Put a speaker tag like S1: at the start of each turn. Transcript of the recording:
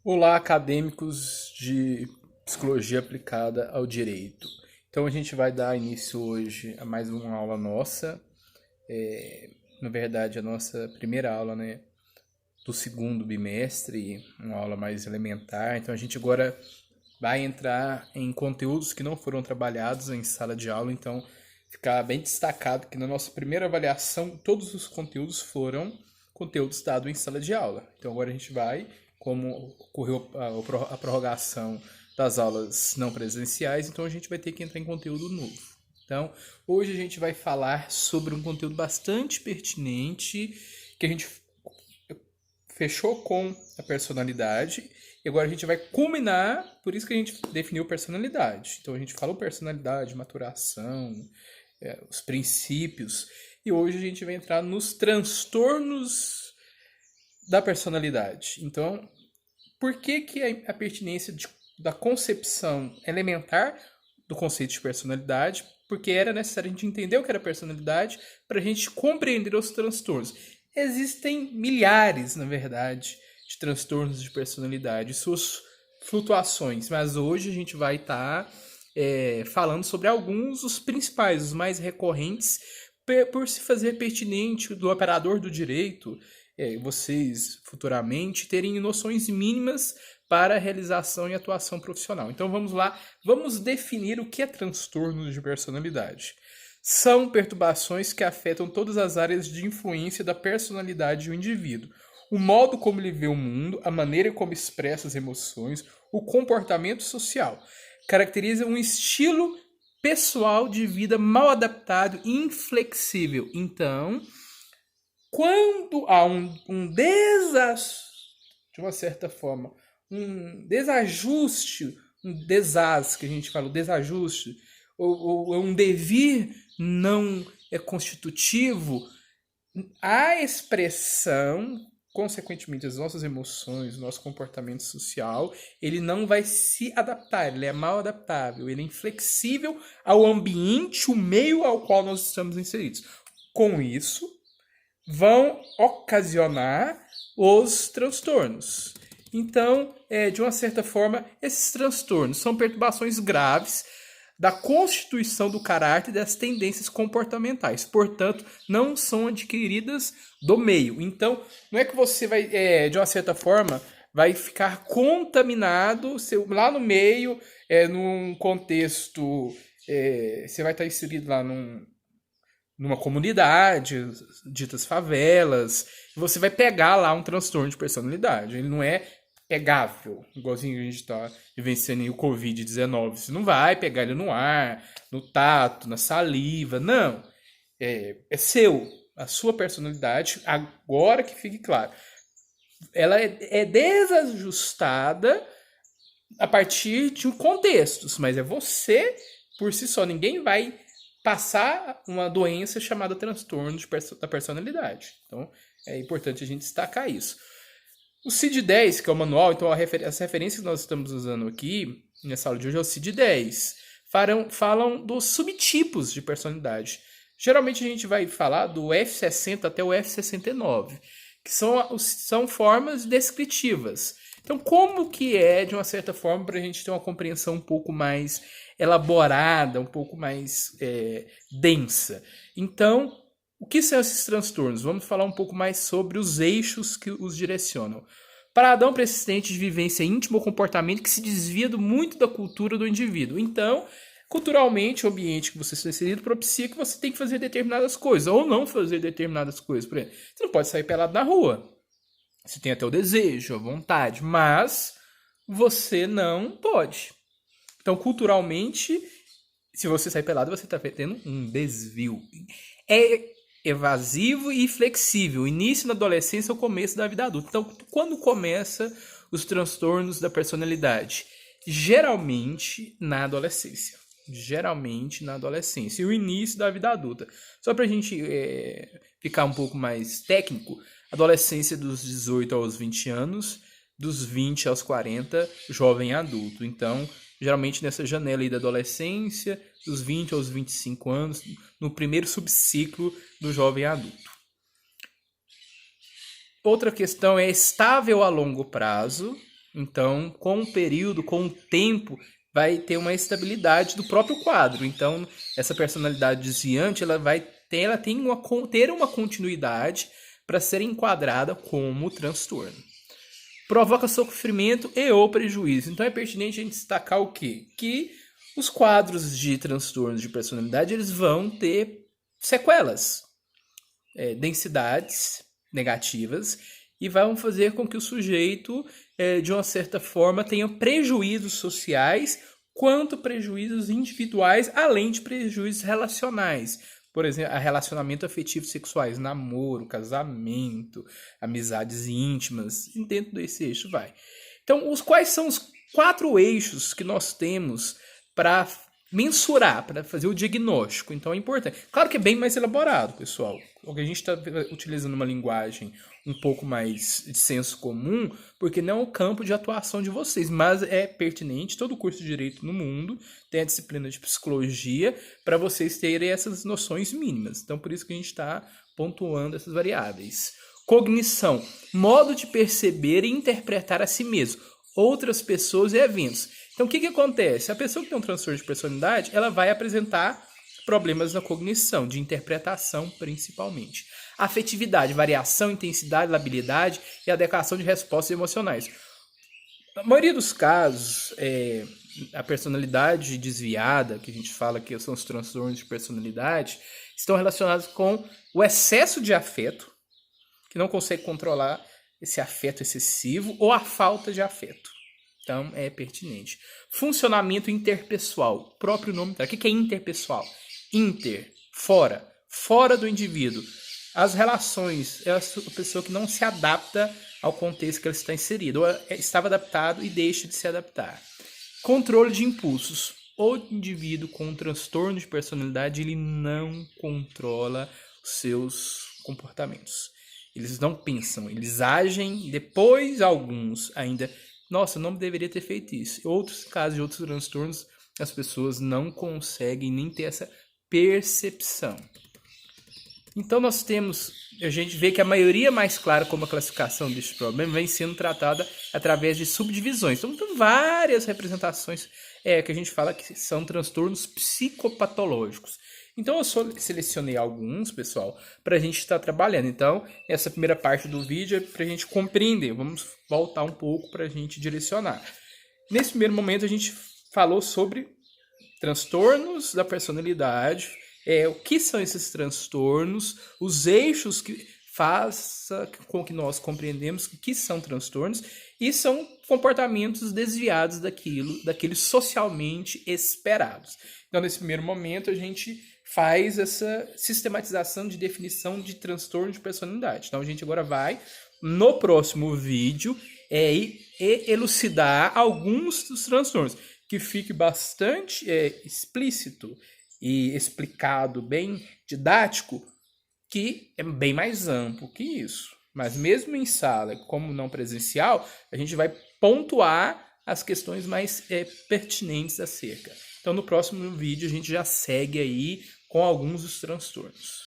S1: Olá, acadêmicos de psicologia aplicada ao direito. Então a gente vai dar início hoje a mais uma aula nossa. Na verdade, a nossa primeira aula, né, do segundo bimestre, uma aula mais elementar. Então a gente agora vai entrar em conteúdos que não foram trabalhados em sala de aula. Então ficar bem destacado que na nossa primeira avaliação todos os conteúdos foram conteúdos dados em sala de aula. Então agora a gente vai, como ocorreu a prorrogação das aulas não presenciais, então a gente vai ter que entrar em conteúdo novo. Então, hoje a gente vai falar sobre um conteúdo bastante pertinente que a gente fechou com a personalidade e agora a gente vai culminar, por isso que a gente definiu personalidade. Então a gente falou personalidade, maturação, os princípios, e hoje a gente vai entrar nos transtornos da personalidade. Então, por que a pertinência da concepção elementar do conceito de personalidade? Porque era necessário a gente entender o que era personalidade para a gente compreender os transtornos. Existem milhares, na verdade, de transtornos de personalidade, suas flutuações, mas hoje a gente vai estar falando sobre alguns, os principais, os mais recorrentes, por se fazer pertinente do operador do direito, vocês futuramente terem noções mínimas para a realização e atuação profissional. Então vamos lá, vamos definir o que é transtorno de personalidade. São perturbações que afetam todas as áreas de influência da personalidade do indivíduo. O modo como ele vê o mundo, a maneira como expressa as emoções, o comportamento social. Caracteriza um estilo pessoal de vida mal adaptado e inflexível. Então, quando há um desajuste, de uma certa forma, um desajuste, um desastre, que a gente fala, um desajuste, ou um devir não é constitutivo, a expressão, consequentemente, as nossas emoções, o nosso comportamento social, ele não vai se adaptar, ele é mal adaptável, ele é inflexível ao ambiente, o meio ao qual nós estamos inseridos. Com isso, vão ocasionar os transtornos. Então, de uma certa forma, esses transtornos são perturbações graves da constituição do caráter e das tendências comportamentais. Portanto, não são adquiridas do meio. Então, não é que você vai, de uma certa forma, vai ficar contaminado lá no meio, num contexto, você vai estar inserido lá numa comunidade, ditas favelas, e você vai pegar lá um transtorno de personalidade. Ele não é pegável, igualzinho a gente está vivenciando o Covid-19. Você não vai pegar ele no ar, no tato, na saliva, não. É seu, a sua personalidade, agora que fique claro. Ela é desajustada a partir de contextos, mas é você por si só. Ninguém vai passar uma doença chamada transtorno da personalidade. Então, é importante a gente destacar isso. O CID-10, que é o manual, então as referências que nós estamos usando aqui nessa aula de hoje é o CID-10. Falam dos subtipos de personalidade. Geralmente a gente vai falar do F60 até o F69, que são formas descritivas. Então, como que é, de uma certa forma, para a gente ter uma compreensão um pouco mais elaborada, um pouco mais densa? Então, o que são esses transtornos? Vamos falar um pouco mais sobre os eixos que os direcionam. Paradão persistente de vivência íntima ou comportamento que se desvia muito da cultura do indivíduo. Então, culturalmente, o ambiente que você está inserido propicia que você tem que fazer determinadas coisas, ou não fazer determinadas coisas. Por exemplo, você não pode sair pelado na rua. Você tem até o desejo, a vontade, mas você não pode. Então, culturalmente, se você sair pelado, você está tendo um desvio. É evasivo e flexível. Início na adolescência ou começo da vida adulta. Então, quando começa os transtornos da personalidade? Geralmente na adolescência. Geralmente na adolescência. E o início da vida adulta. Só para a gente ficar um pouco mais técnico, adolescência dos 18 aos 20 anos, dos 20 aos 40, jovem adulto. Então, geralmente nessa janela aí da adolescência, dos 20 aos 25 anos, no primeiro subciclo do jovem adulto. Outra questão é estável a longo prazo. Então, com o período, com o tempo, vai ter uma estabilidade do próprio quadro. Então, essa personalidade desviante, ela tem ter uma continuidade para ser enquadrada como transtorno. Provoca sofrimento e ou prejuízo. Então, é pertinente a gente destacar o quê? Que os quadros de transtornos de personalidade, eles vão ter sequelas, densidades negativas, e vão fazer com que o sujeito, de uma certa forma, tenha prejuízos sociais, quanto prejuízos individuais, além de prejuízos relacionais. Por exemplo, relacionamento afetivo sexuais, namoro, casamento, amizades íntimas, e dentro desse eixo vai. Então, quais são os 4 eixos que nós temos para mensurar, para fazer o diagnóstico? Então é importante. Claro que é bem mais elaborado, pessoal. Porque a gente está utilizando uma linguagem um pouco mais de senso comum, porque não é o campo de atuação de vocês, mas é pertinente. Todo curso de direito no mundo tem a disciplina de psicologia para vocês terem essas noções mínimas. Então, por isso que a gente está pontuando essas variáveis. Cognição, modo de perceber e interpretar a si mesmo, outras pessoas e eventos. Então, o que acontece? A pessoa que tem um transtorno de personalidade, ela vai apresentar problemas na cognição, de interpretação principalmente. Afetividade, variação, intensidade, labilidade e adequação de respostas emocionais. Na maioria dos casos, a personalidade desviada, que a gente fala que são os transtornos de personalidade, estão relacionados com o excesso de afeto, que não consegue controlar esse afeto excessivo, ou a falta de afeto. Então, é pertinente. Funcionamento interpessoal. O próprio nome dela. O que é interpessoal? Inter, fora do indivíduo. As relações, é a pessoa que não se adapta ao contexto que ela está inserida, ou estava adaptado e deixa de se adaptar. Controle de impulsos. O indivíduo com um transtorno de personalidade, ele não controla os seus comportamentos. Eles não pensam, eles agem, depois alguns ainda, nossa, eu não deveria ter feito isso. Outros casos de outros transtornos, as pessoas não conseguem nem ter essa percepção. Então a gente vê que a maioria mais clara como a classificação deste problema vem sendo tratada através de subdivisões. Então tem várias representações que a gente fala que são transtornos psicopatológicos. Então eu selecionei alguns, pessoal, para a gente estar trabalhando. Então essa primeira parte do vídeo é para a gente compreender. Vamos voltar um pouco para a gente direcionar. Nesse primeiro momento a gente falou sobre transtornos da personalidade, o que são esses transtornos, os eixos que façam com que nós compreendemos o que são transtornos, e são comportamentos desviados daqueles socialmente esperados. Então, nesse primeiro momento, a gente faz essa sistematização de definição de transtorno de personalidade. Então, a gente agora vai, no próximo vídeo, elucidar alguns dos transtornos, que fique bastante explícito e explicado, bem didático, que é bem mais amplo que isso. Mas mesmo em sala, como não presencial, a gente vai pontuar as questões mais pertinentes acerca. Então, no próximo vídeo, a gente já segue aí com alguns dos transtornos.